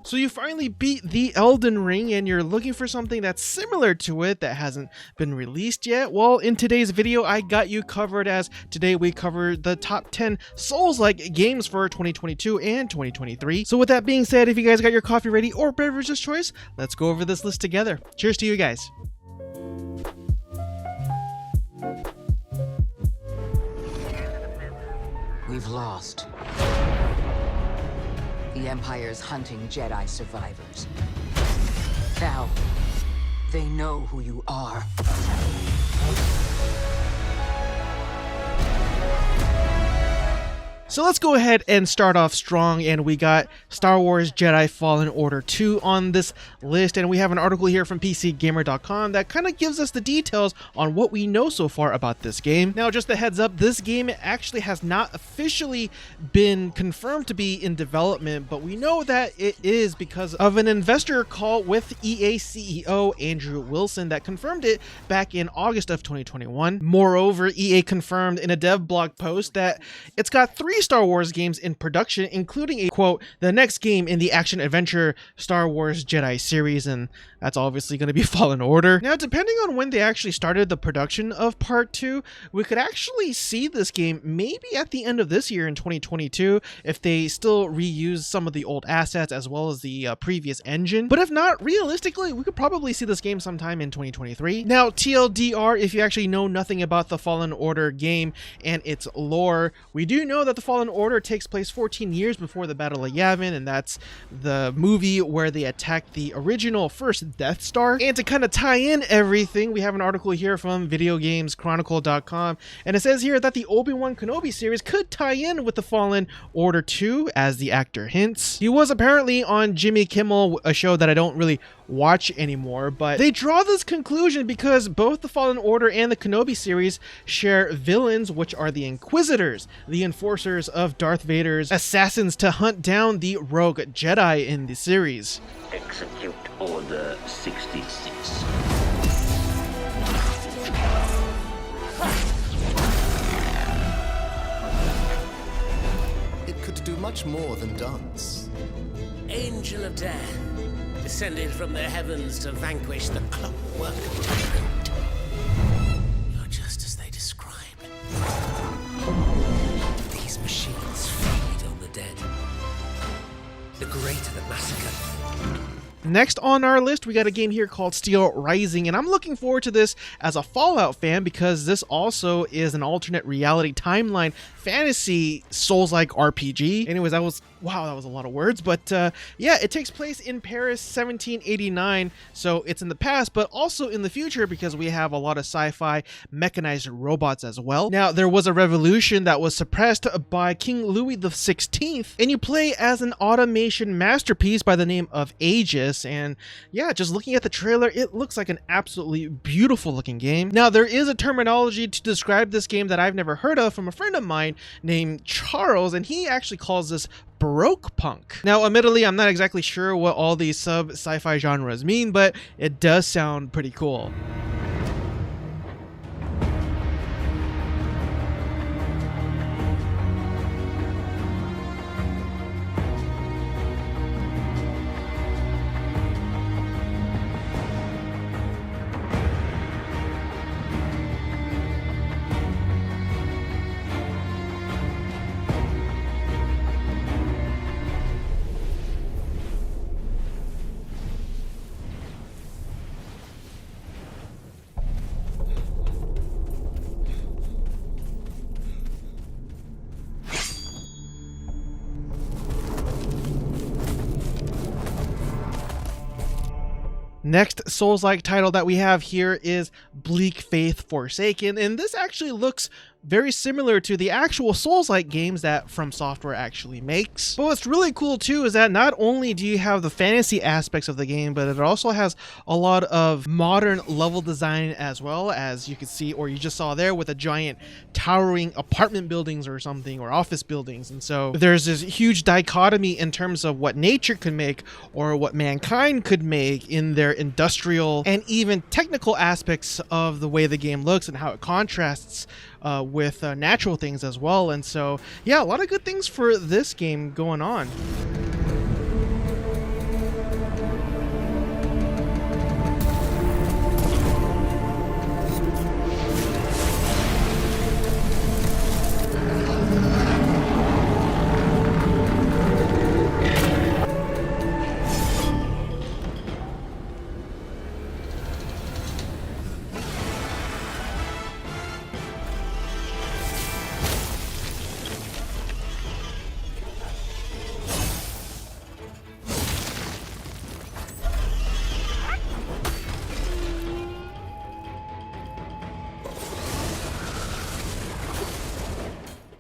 So you finally beat the Elden Ring and you're looking for something that's similar to it that hasn't been released yet? Well, in today's video, I got you covered, as today we cover the top 10 Souls-like games for 2022 and 2023. So with that being said, if you guys got your coffee ready or beverage of choice, let's go over this list together. Cheers to you guys. We've lost. The Empire's hunting Jedi survivors. Now, they know who you are. So let's go ahead and start off strong, and we got Star Wars Jedi Fallen Order 2 on this list, and we have an article here from PCGamer.com that kind of gives us the details on what we know so far about this game. Now, just a heads up, this game actually has not officially been confirmed to be in development, but we know that it is because of an investor call with EA CEO Andrew Wilson that confirmed it back in August of 2021. Moreover, EA confirmed in a dev blog post that it's got 3 Star Wars games in production, including a quote, the next game in the action adventure Star Wars Jedi series, and that's obviously going to be Fallen Order. Now, depending on when they actually started the production of part 2, we could actually see this game maybe at the end of this year in 2022 if they still reuse some of the old assets as well as the previous engine. But if not, realistically, we could probably see this game sometime in 2023. Now, TLDR, if you actually know nothing about the Fallen Order game and its lore, we do know that the Fallen Order takes place 14 years before the Battle of Yavin, and that's the movie where they attacked the original first Death Star. And to kind of tie in everything, we have an article here from VideoGamesChronicle.com, and it says here that the Obi-Wan Kenobi series could tie in with the Fallen Order 2, as the actor hints. He was apparently on Jimmy Kimmel, a show that I don't really watch anymore, but they draw this conclusion because both the Fallen Order and the Kenobi series share villains, which are the Inquisitors, the enforcers of Darth Vader's assassins to hunt down the rogue Jedi in the series. Execute Order 66. It could do much more than dance. Angel of Death, descended from the heavens to vanquish the clockwork tyrant. You're just as they described. These machines feed on the dead. The greater the massacre. Next on our list, we got a game here called Steelrising, and I'm looking forward to this as a Fallout fan because this also is an alternate reality timeline fantasy Souls-like RPG. Anyways, that was a lot of words, but yeah, it takes place in Paris 1789, so it's in the past, but also in the future because we have a lot of sci-fi mechanized robots as well. Now, there was a revolution that was suppressed by King Louis XVI, and you play as an automation masterpiece by the name of Aegis, and yeah, just looking at the trailer, it looks like an absolutely beautiful looking game. Now, there is a terminology to describe this game that I've never heard of from a friend of mine named Charles, and he actually calls this Baroque punk. Now, admittedly, I'm not exactly sure what all these sci-fi genres mean, but it does sound pretty cool. Next Souls-like title that we have here is Bleak Faith Forsaken, and this actually looks very similar to the actual Souls-like games that From Software actually makes. But what's really cool too is that not only do you have the fantasy aspects of the game, but it also has a lot of modern level design as well, as you can see, or you just saw there, with a giant towering apartment buildings or something, or office buildings. And so there's this huge dichotomy in terms of what nature could make or what mankind could make in their industrial and even technical aspects of the way the game looks and how it contrasts with natural things as well. And so yeah, a lot of good things for this game going on.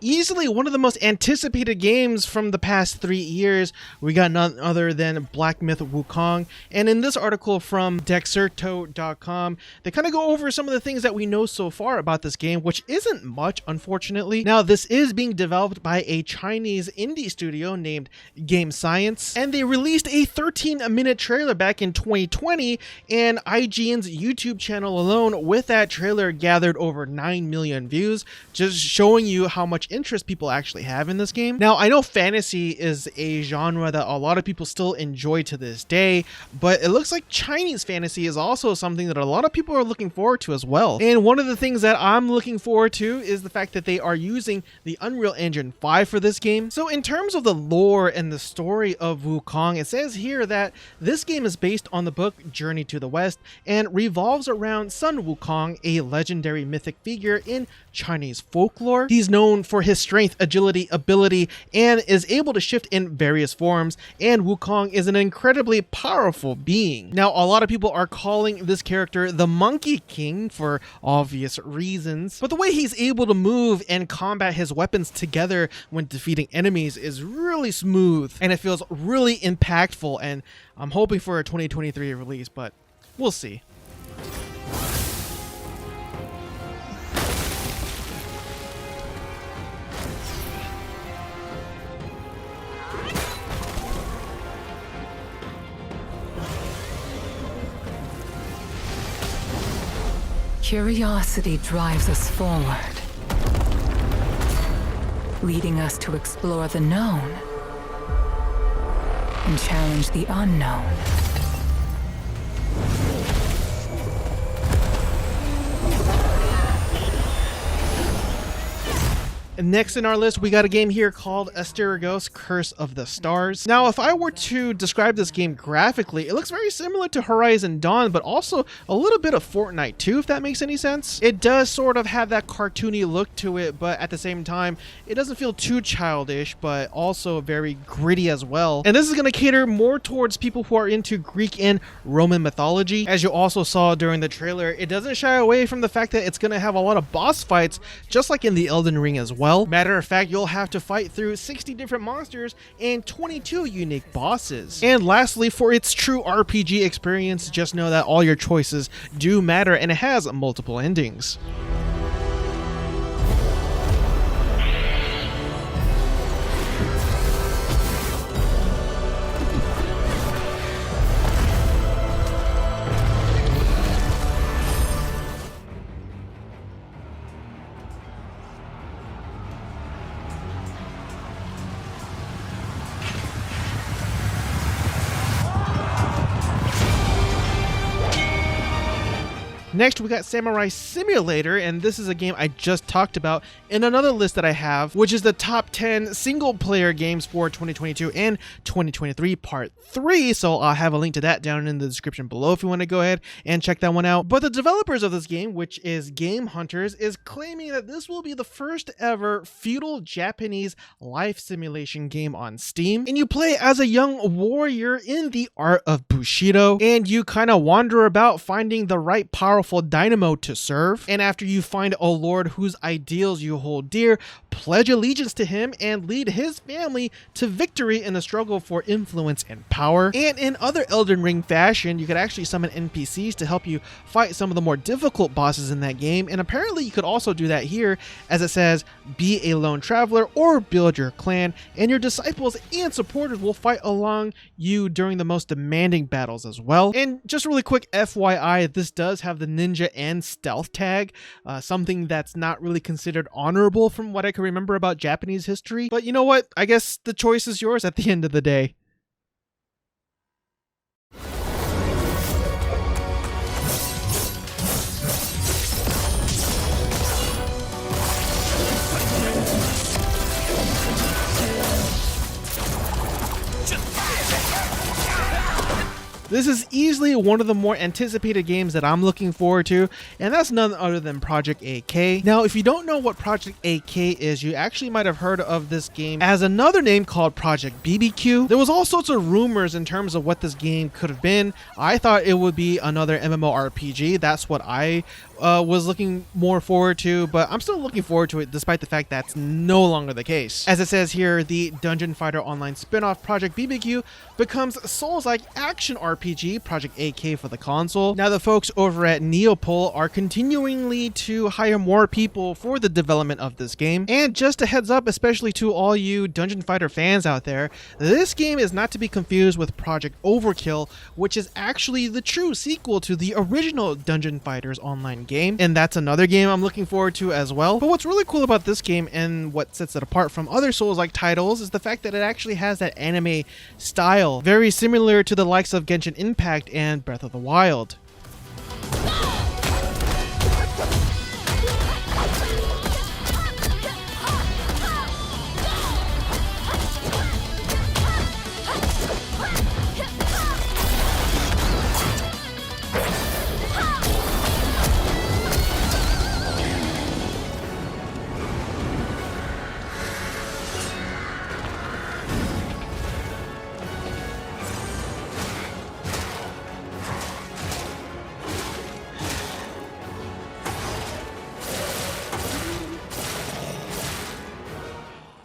easily one of the most anticipated games from the past 3 years. We got none other than Black Myth Wukong, and in this article from Dexerto.com, they kind of go over some of the things that we know so far about this game, which isn't much, unfortunately. Now, this is being developed by a Chinese indie studio named Game Science, and they released a 13-minute trailer back in 2020, and IGN's YouTube channel alone with that trailer gathered over 9 million views, just showing you how much interest people actually have in this game. Now, I know fantasy is a genre that a lot of people still enjoy to this day, but it looks like Chinese fantasy is also something that a lot of people are looking forward to as well. And one of the things that I'm looking forward to is the fact that they are using the Unreal Engine 5 for this game. So in terms of the lore and the story of Wukong, it says here that this game is based on the book Journey to the West and revolves around Sun Wukong, a legendary mythic figure in Chinese folklore. He's known for his strength, agility, ability, and is able to shift in various forms, and Wukong is an incredibly powerful being. Now, a lot of people are calling this character the Monkey King for obvious reasons, but the way he's able to move and combat his weapons together when defeating enemies is really smooth, and it feels really impactful, and I'm hoping for a 2023 release, but we'll see. Curiosity drives us forward, leading us to explore the known and challenge the unknown. Next in our list, we got a game here called Asterigos, Curse of the Stars. Now, if I were to describe this game graphically, it looks very similar to Horizon Dawn, but also a little bit of Fortnite too, if that makes any sense. It does sort of have that cartoony look to it, but at the same time, it doesn't feel too childish, but also very gritty as well. And this is going to cater more towards people who are into Greek and Roman mythology. As you also saw during the trailer, it doesn't shy away from the fact that it's going to have a lot of boss fights, just like in the Elden Ring as well. Matter of fact, you'll have to fight through 60 different monsters and 22 unique bosses. And lastly, for its true RPG experience, just know that all your choices do matter, and it has multiple endings. Next, we got Samurai Simulator, and this is a game I just talked about in another list that I have, which is the top 10 single-player games for 2022 and 2023 Part 3, so I'll have a link to that down in the description below if you want to go ahead and check that one out. But the developers of this game, which is Game Hunters, is claiming that this will be the first ever feudal Japanese life simulation game on Steam, and you play as a young warrior in the art of Bushido, and you kind of wander about finding the right powerful dynamo to serve, and after you find a lord whose ideals you hold dear, pledge allegiance to him and lead his family to victory in the struggle for influence and power. And in other Elden Ring fashion, you could actually summon NPCs to help you fight some of the more difficult bosses in that game, and apparently you could also do that here, as it says, be a lone traveler or build your clan, and your disciples and supporters will fight along you during the most demanding battles as well. And just really quick FYI, this does have the ninja and stealth tag, something that's not really considered honorable from what I can remember about Japanese history, but you know what, I guess the choice is yours at the end of the day. This is easily one of the more anticipated games that I'm looking forward to, and that's none other than Project AK. Now, if you don't know what Project AK is, you actually might have heard of this game as another name called Project BBQ. There was all sorts of rumors in terms of what this game could have been. I thought it would be another MMORPG. That's what I was looking more forward to, but I'm still looking forward to it despite the fact that's no longer the case. As it says here, the Dungeon Fighter Online spin-off Project BBQ becomes Souls-like action RPG, Project AK for the console. Now the folks over at Neopol are continuingly to hire more people for the development of this game, and just a heads up, especially to all you Dungeon Fighter fans out there, this game is not to be confused with Project Overkill, which is actually the true sequel to the original Dungeon Fighters Online game, and that's another game I'm looking forward to as well. But what's really cool about this game and what sets it apart from other Souls-like titles is the fact that it actually has that anime style, very similar to the likes of Genshin Impact and Breath of the Wild.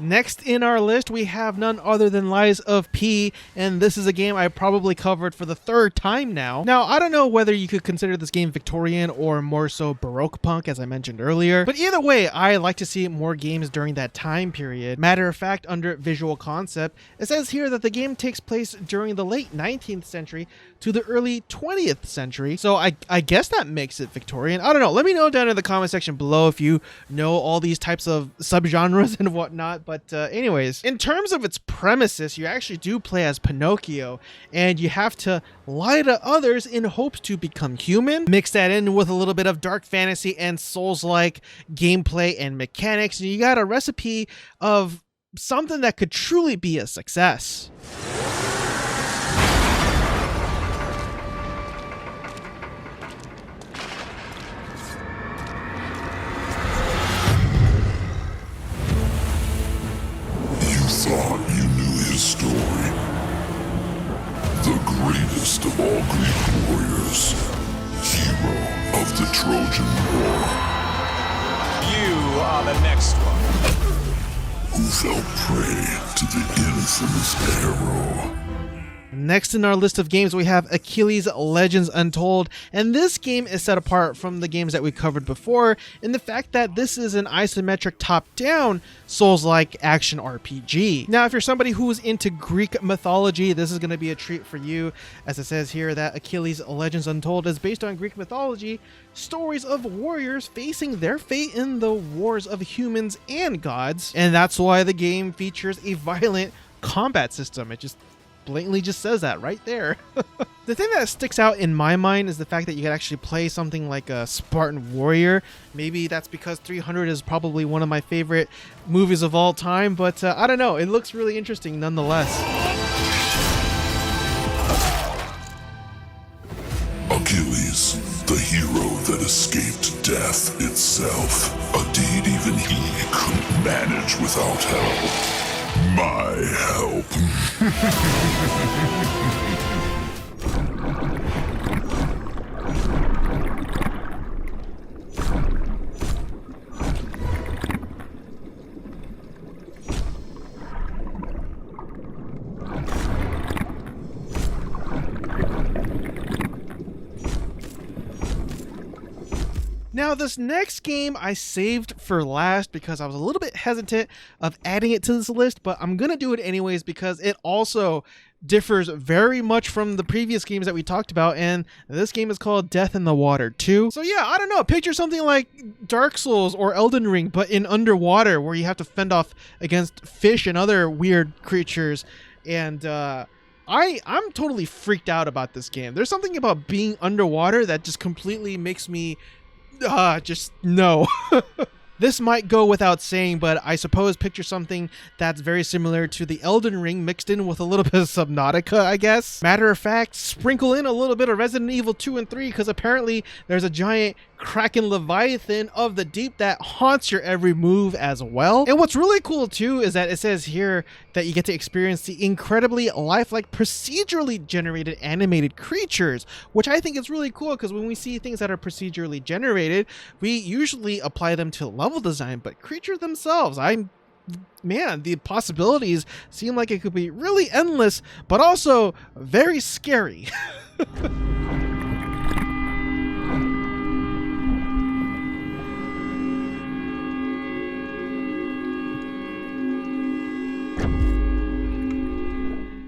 Next in our list, we have none other than Lies of P, and this is a game I probably covered for the third time now. Now, I don't know whether you could consider this game Victorian or more so Baroque punk, as I mentioned earlier, but either way, I like to see more games during that time period. Matter of fact, under visual concept, it says here that the game takes place during the late 19th century to the early 20th century, so I guess that makes it Victorian. I don't know, let me know down in the comment section below if you know all these types of subgenres and whatnot. But anyways, in terms of its premises, you actually do play as Pinocchio, and you have to lie to others in hopes to become human. Mix that in with a little bit of dark fantasy and Souls-like gameplay and mechanics, and you got a recipe of something that could truly be a success. Thought you knew his story. The greatest of all Greek warriors, hero of the Trojan War. You are the next one. Who fell prey to the infamous arrow. Next in our list of games, we have Achilles Legends Untold, and this game is set apart from the games that we covered before in the fact that this is an isometric top-down Souls-like action RPG. Now, if you're somebody who's into Greek mythology, this is going to be a treat for you, as it says here that Achilles Legends Untold is based on Greek mythology, stories of warriors facing their fate in the wars of humans and gods, and that's why the game features a violent combat system. It just blatantly just says that right there. The thing that sticks out in my mind is the fact that you can actually play something like a Spartan warrior. Maybe that's because 300 is probably one of my favorite movies of all time, but I don't know, it looks really interesting nonetheless. Achilles, the hero that escaped death itself, a deed even he couldn't manage without help. My help. Now, this next game I saved for last because I was a little bit hesitant of adding it to this list, but I'm going to do it anyways because it also differs very much from the previous games that we talked about, and this game is called Death in the Water 2. So yeah, I don't know, picture something like Dark Souls or Elden Ring, but in underwater, where you have to fend off against fish and other weird creatures, and I'm totally freaked out about this game. There's something about being underwater that just completely makes me just no. This might go without saying, but I suppose picture something that's very similar to the Elden Ring mixed in with a little bit of Subnautica, I guess. Matter of fact, sprinkle in a little bit of Resident Evil 2 and 3 because apparently there's a giant Kraken Leviathan of the deep that haunts your every move as well. And what's really cool too is that it says here that you get to experience the incredibly lifelike procedurally generated animated creatures, which I think is really cool because when we see things that are procedurally generated, we usually apply them to level design, but creatures themselves, man, the possibilities seem like it could be really endless, but also very scary.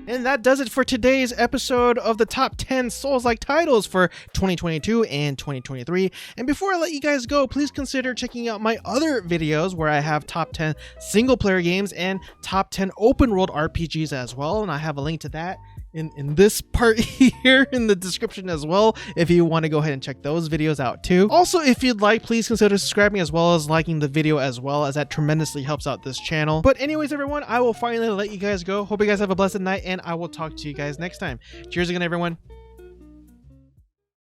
And that does it for today's episode of the top 10 Souls-like titles for 2022 and 2023. And before I let you guys go, please consider checking out my other videos where I have top 10 single player games and top 10 open world RPGs as well. And I have a link to that in this part here in the description as well, if you want to go ahead and check those videos out too. Also, if you'd like, please consider subscribing as well as liking the video as well, as that tremendously helps out this channel. But anyways, everyone, I will finally let you guys go. Hope you guys have a blessed night, and I will talk to you guys next time. Cheers again, everyone.